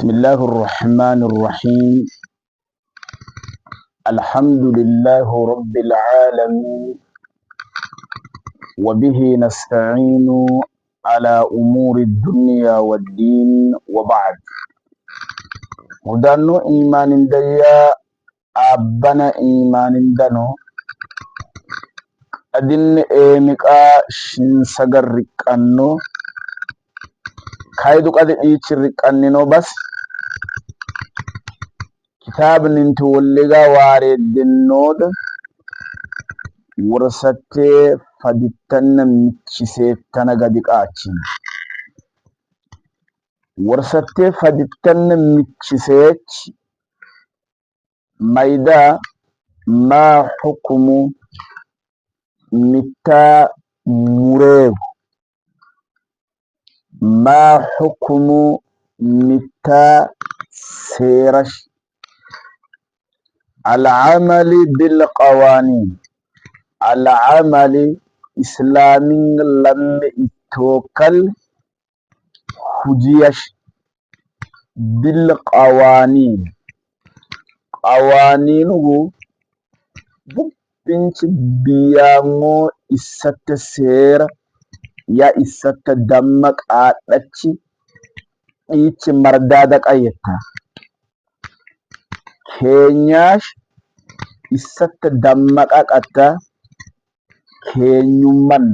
بسم الله الرحمن الرحيم. الحمد لله رب العالمين، وبه نستعين على أمور الدنيا والدين، وبعد. ودانو إيمان ديا أبنا إيمان دانو أدن إيمكا شنسغرق أنو كايدو قد إيشرق أنو بس كتاب ننتولغا وارد النود ورسته فدتن متشيستن غدق آچين ورسته فدتن متشيست ميدا ما حكم متا مريب ما حكم متا سيرش العمل بالقوانين العمل إسلامي لم يتوكل حجيش بالقوانين قوانينه بنت بيامو إسات سير يا إسات دمك آتشي إيش مردادك أيتا كينياش إسات دمك آتا كينيومن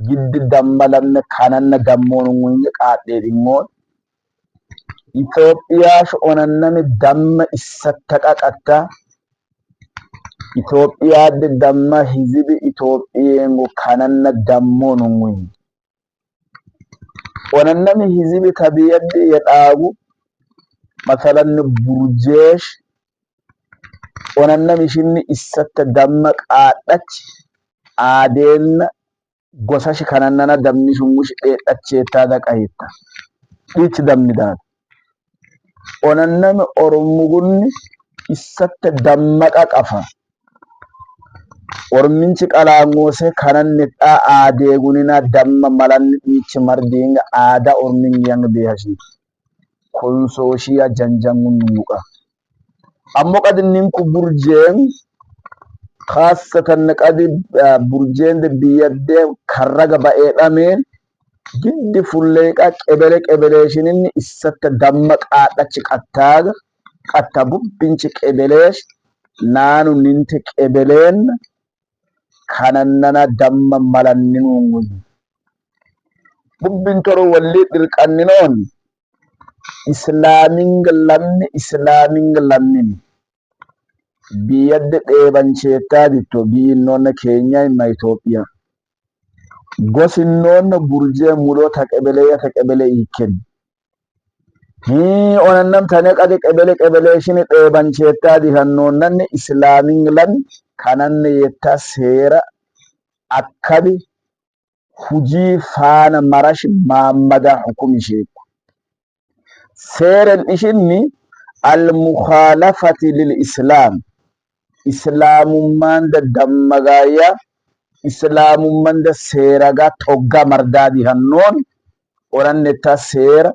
جد دمالن كانن دمون وينك آتي إمون إثيوبياش أوننن دم إساتك آتا إثيوبيا دم حزب إثيوبيا وكانن دمون وين أوننن حزب كبير يتاغو مثلا برجيش أوننن شن إسات دمك آتش آدين غوساش كاننن دمني سموش إتشيتا دك أيتا إيش دمني داد أوننن أرمغن إسات دمك أكفا Orminchi qalangose kanan neta ade gunina damma malan ichi mardinga ada ormin yang behashi konsoshia janjangun nuka ammo kadin ninku burjen khasatan qadi burjen de biyadde karraga ba edamen giddi fulleka qebele shinin isatta damma qadachi qattaga qattabu binchi qebelesh nanu ninte qebelen kanannana damma malanninungu bubbintoro walli dirqanninon islaaming lammin biyadde debancheetadi to biinnon Kenya ma Ethiopia gosinnon burje mulo taqebele iken onannam tane qadi qebele shini debancheetadi hannonan islaaming lam kananne yetta seera akkabi hujii faana marash Muhammada hukumi sheeku seeren ishinni al-mukhalafati lil-islam islaamummaan dammagaya islaamummaan seeraga togga mardadi hannoon orannetta seera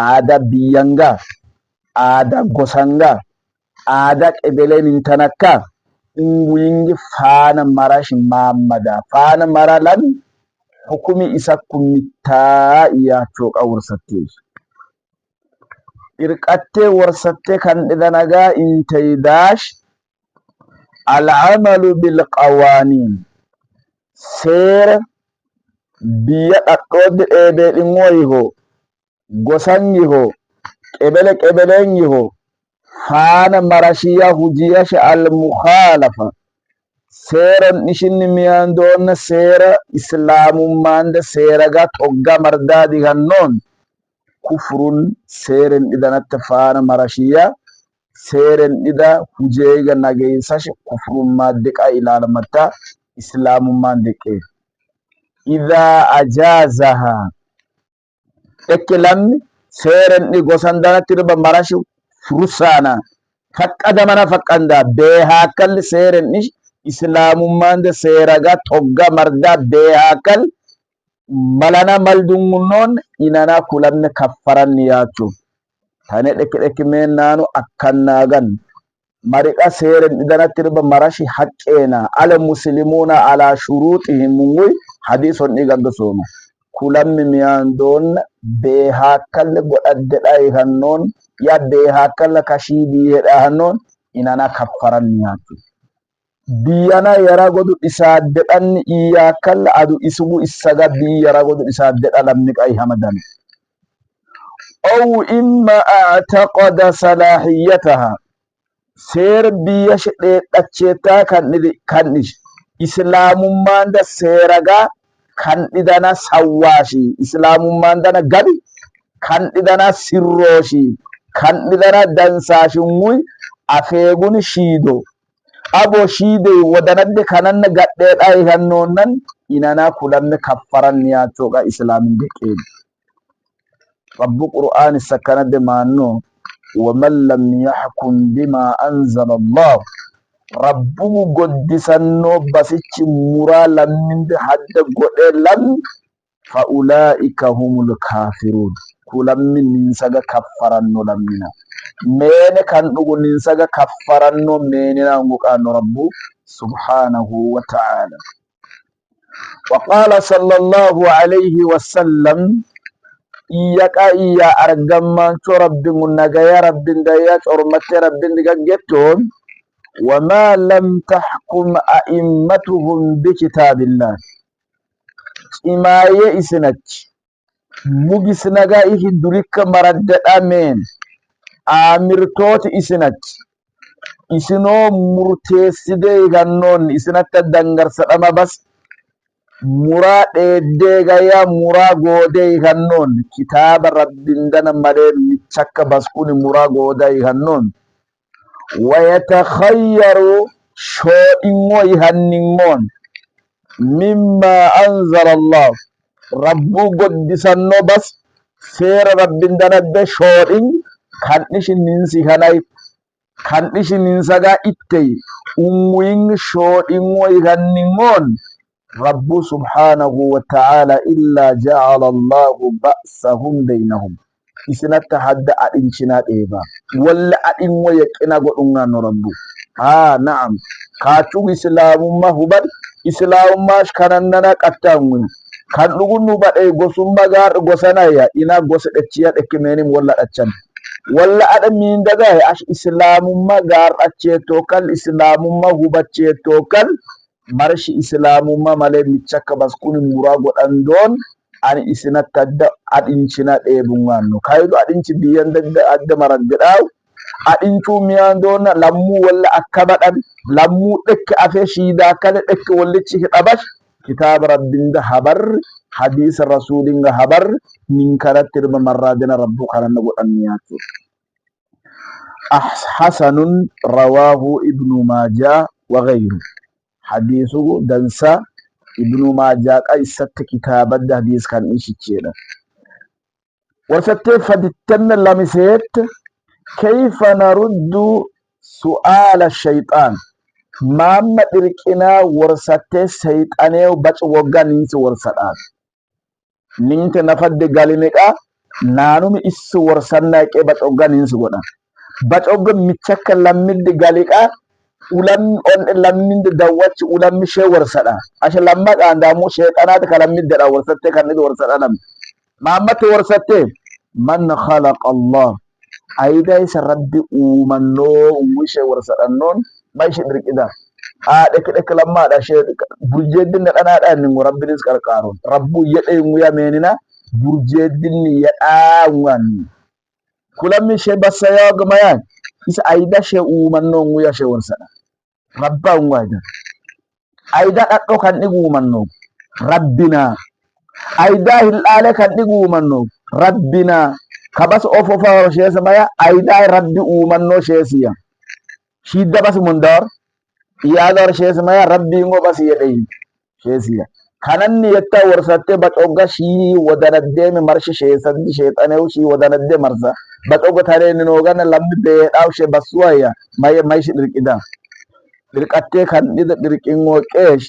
aada biyanga aada gosanga aada qebeleen intanakka ingwingi faana marash Muhammada faana maralan hukumi isa kummitaa iyaacho qawursatte irqatte warsatte kan dhidanaga intaydash al-amalu bil qawanin seer biya dhadhode ebe dingoyiho gosanyiho qebelenyiho faana marashiya hujiyash al-mukhalafa seeran ishinni miyandonna seera islaamummaande seeraga togga mardadi hannoon kufrun seeren dhidanatta faana marashiya seeren dhida hujeega nageysash kufrummaaddeqa ilaalamatta islaamummaandeqe idha ajazaha ekkelamni seeren dhi gosandanattirba marashu furusana faqqada mana faqqanda behaakal seeren ish islaamummaande seeraga togga marda behaakal malana maldungunnon inana kulanne kaffaranni yaachu tane dheke meennaanu akkannaagan mariqa seeren idanattirba marashi haqqeena ala muslimuuna ala shuruuxihim munguy hadiison dhigandosooma kulammi miyaandoon beehaakkalla godhaddedhaa hannoon ya beehaakkalla kashiidii hedhaa hannoon inana kaffaran nyaatu biyana yara godu isaaddedhanni iyyaakalla adu isugu issaga bii yara godu isaaddedha lamni qay hamadan أو إما اعتقد صلاحيتها سير بيش أتشيتا كانش إسلام ماندا سيرغا كان إدانا سواشي إسلام ماندا غبي كان إدانا سيروشي كان إدانا دانساشي موي أفيغون شيدو أبو شيدو ودانا كانان غدد أي هنونن إنانا كلام كفران نياتوغا إسلام دكين رب القرآن السكنة مانو ومن لم يحكم بما أنزل الله ربه قدسنو بسيط مرا لمن حد قدلن فأولئك هم الكافرون كلام من ننسى كفرنو لمنا مين كان نقول ننسى كفرنو ميننا نقول رب سبحانه وتعالى وقال صلى الله عليه وسلم iyyaqa iyya argammancho rabbin nagaya rabbin dayya cormatte rabbin digaggetton wama lam tahkum a'immatuhum bikitabillah imaye isinach mugisnaga ihi durikka maraddada men amirtoti isinach isino murteeside gannon isinatta dangarsadama bas mura degaya mura gode hannon kitaba rabbindana made michakka baskuni mura gode hannon wa yatakhayyaru shodingo ihanningon mimma anzala Allah rabbu goddisanno bas sera rabbindana be shodin kandishin ninsi hanay kandishin ninsaga ittey umwing shodingo ihanningon رب سبحانه وتعالى إلا جعل الله بأسهم بينهم إسنات حد أدنشنا إيبا ولا أدن ويكنا قلنا ربو نعم كاتو إسلام ما هبال إسلام ما شكرنا كتاون كان نقول نبات غسوم بغار غسانايا إنا غس اتشيات اكمينيم ولا اتشان ولا أدمين دغاي أش إسلام ما غار اتشيتوكال إسلام ما هبات اتشيتوكال marshi islamumma male michakka baskuni murago dandon ani isina tadda adinchina debunganno kaydo adinchi biyan dadda adda maragdaw adinchu miyandona lammu walla akkabadan lammu dekke afe shida kala dekke wallichi hidabash kitab rabbinda habar hadith rasulinga habar min karatir maradina rabbu karanna godanniyatu hasanun rawahu ibnu majah wa ghayruhu حديثه دنسا ابن ماجه قيسة كتابة حديث كان إيشيتشينا وستة فدتن لمسيت كيف نرد سؤال الشيطان ما مدركنا ورستة سيطاني وبچ وغا نينس ورسطان نينت نفد غالينيكا نانو مي إس ورسنا كي بچ وغا نينس غدا بچ وغا ميچك لمد غاليكا ulam on lammin dawwach ulam she warsada ashe lamma anda mu shaytanat kalamid da warsatte kan da warsada nam mammat warsatte man khalaq Allah aida isa rabbi umanno wishe warsada non mai shi dirkida dek lamma da she burjeddin da dana da ni rabbinis karkaro rabbu yade mu ya menina burjeddin ya wan kulam she basaya gamayan isa aida she umanno mu ya she warsada rabba ngwaja aida daddo kan digu manno rabbina aida hilale kan digu manno rabbina kabas ofofa shesa maya aida rabbi umanno shesiya shidda bas mundar iyadar shesa maya rabbi ngo bas yedai shesiya kananni yetta warsatte batoga shi wadanadde me marshi shesandi shaytane shi wadanadde marsa batoga tare ni no gana lambe be dawshe baswaya may shi dirkida dirqatte kan dida dirqingo qesh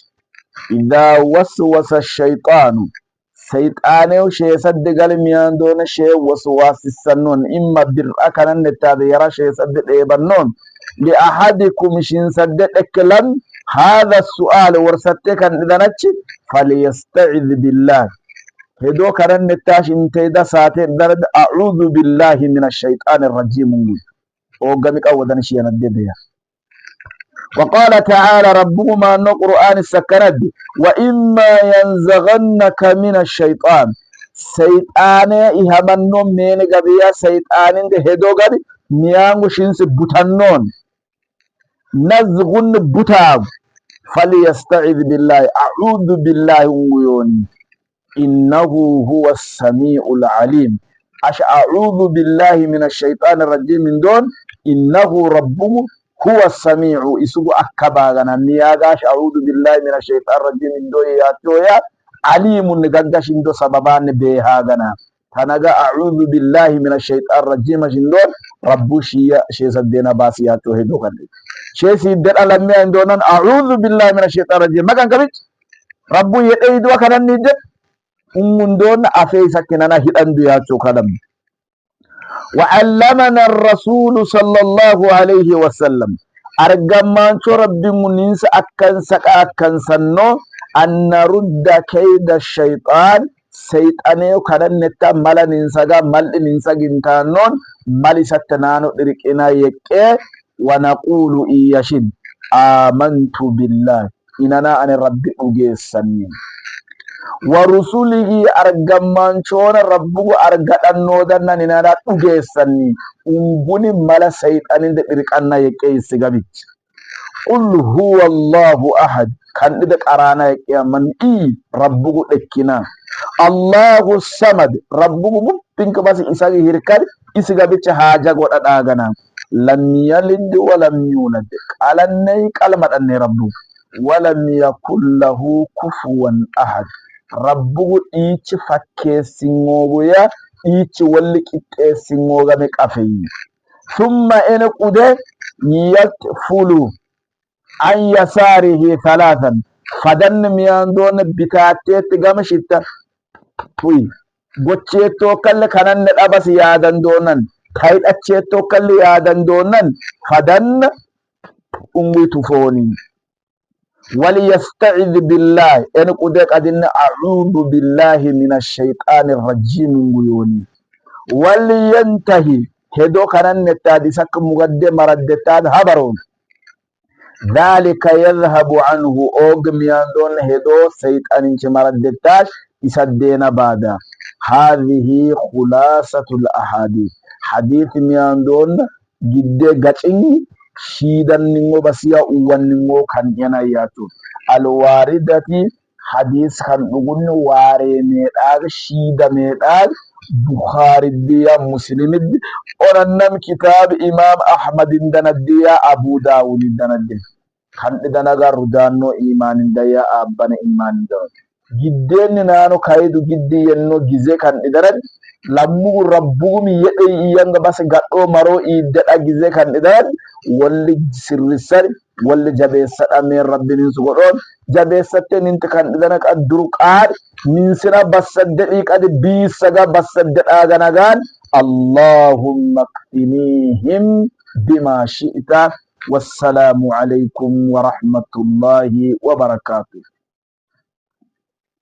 idha waswasa shaytanu سيطانيو شي سد قلميان دون شي وسواس السنون إما بالأكنا التابيرا شي سد إيبانون لأحدكم شين سد أكلم هذا السؤال ورستك إذا نتشي فليستعذ بالله هدو كرن نتاش انتيدا ساتين درد أعوذ بالله من الشيطان الرجيم وقمك أولا شيئا الدبيا وقال تعالى ربهما أنه قرآن السكرد وإما ينزغنك من الشيطان سيطان إهمنو من قبيا سيطان هدو قد نيانو شنس بطنون نزغن بطاو فليستعذ بالله أعوذ بالله ويوني إنه هو السميع العليم أعوذ بالله من الشيطان الرجيم من دون إنه ربه هو السميع إسوء أكباغنا نياغاش أعوذ بالله من الشيطان الرجيم من دون ياتويا عليم نغاغاش ندو سببان بيهاغنا تنغا أعوذ بالله من الشيطان الرجيم من دون ربو شيء سدنا باسياتو هدو كده شيء سيدر ألمي عندنا أعوذ بالله من الشيطان الرجيم ما كان كبير ربو يأيدوا كنا نجد umundon afeisa kinana hidandu ya chokalam وعلمنا الرسول صلى الله عليه وسلم أرجمان ربي منيس أكن سكا أكن سنو أن نرد كيد الشيطان سيطانيو كان نتا مالا ننساقا مال ننساق انتانون مالي ستنانو إركنا يكي ونقول إياشين آمنت بالله إننا أن ربي أجيس سنين ورسوله أرجمان ربه أرجان نودنا ننادى أجيسني أمبني ملا سيطان إركنا يكي سجابيت قل هو الله أحد كان إذا أرانا يا من ربه لكنا الله الصمد ربه ممكن بس إساقي هيركال إساقي حاجة قد أغانا لم يلد ولم يولد على النيك على مدن ربه ولم يكن له كفوا أحد ربه إيش فكي سنغويا إيش ولك سنغوغا مكافي ثم إن قده يتفلو عن يساره ثلاثا فدن ميان دون بتاتيت غمشتا توي بوچيتو كل كنن أبس يادن دونن تايت أچيتو كل يادن دونن فدن أمي تفوني وليستعذ بالله أن قدك أدن أعوذ بالله من الشيطان الرجيم ويوني ولينتهي هدو كنن نتادي سك مقدم ردتاد هبرون ذلك يذهب عنه أوغ مياندون هدو سيطان انش مردتاش يسدين بادا هذه خلاصة الأحاديث حديث مياندون جد غچني شيدان نينغو بسيا uwan نينغو كان يناياتو الواردتي حديث كان بغن واري ميداغ شيدا ميداغ بخاري ديا مسلم ورنم كتاب إمام أحمد دنديا أبو داود دنديا كان دناغا ردانو إيمان ديا أبان إيمان دون جدين نانو كايدو جدي ينو جزي كان إدرد لامو ربومي يأي إيانغ بس غطو مرو إيدت أجزي كان إدرد واللي سرسل واللي جبسة أمير ربي نسوغرون جبسة ننتكان إدنك الدرقار ننسنا بسدئيك أدي بيساقا بسدئ آغاناغان اللهم اكفنيهم بما شئت والسلام عليكم ورحمة الله وبركاته.